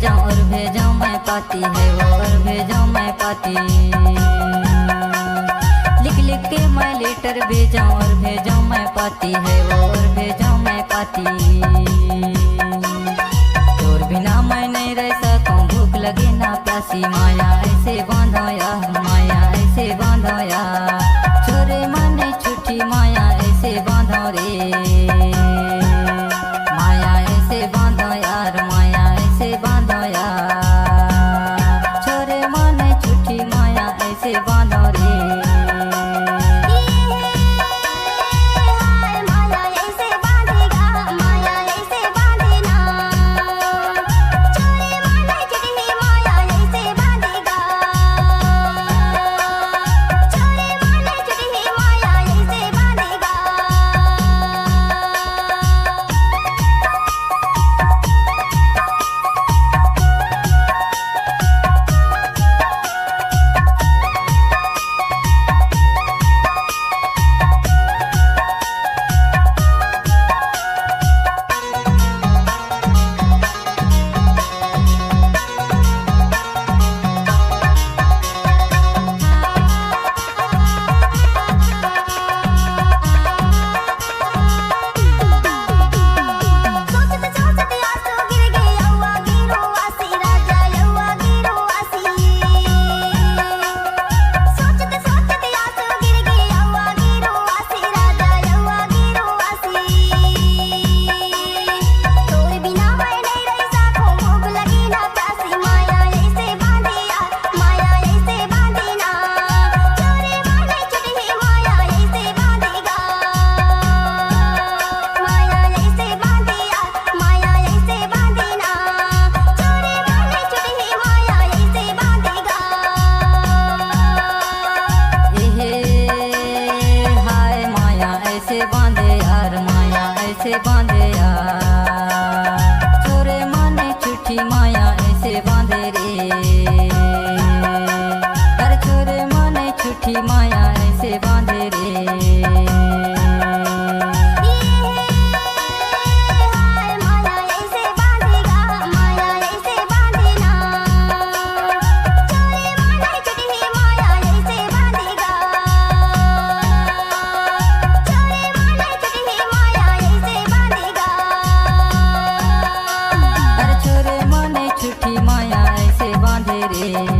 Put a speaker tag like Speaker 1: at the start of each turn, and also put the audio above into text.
Speaker 1: भेजा और भेजा मैं पाती है वो और भेजा मैं पाती। लिख लिख के मैं लेटर भेजा और भेजा मैं पाती है वो और भेजा मैं पाती। तोर बिना मैं नहीं रह सकूं भूख लगे ना प्यासी। माया ऐसे बांधाया माया ऐसे बांधाया छोरे माने छुट्टी माया ऐसे बांधो रे। माया ऐसे बांधो यार माया ऐसे बांधो यार छोरे माने छुट्टी माया ऐसे बांधो रे। ऐसे बांधे यार माया ऐसे बांधे यार छोरे माने छुट्टी माया ऐसे बांधे रे। हर छोरे माने छुट्टी माया ऐसे बांधे रे। माया ऐसे बांधे रे।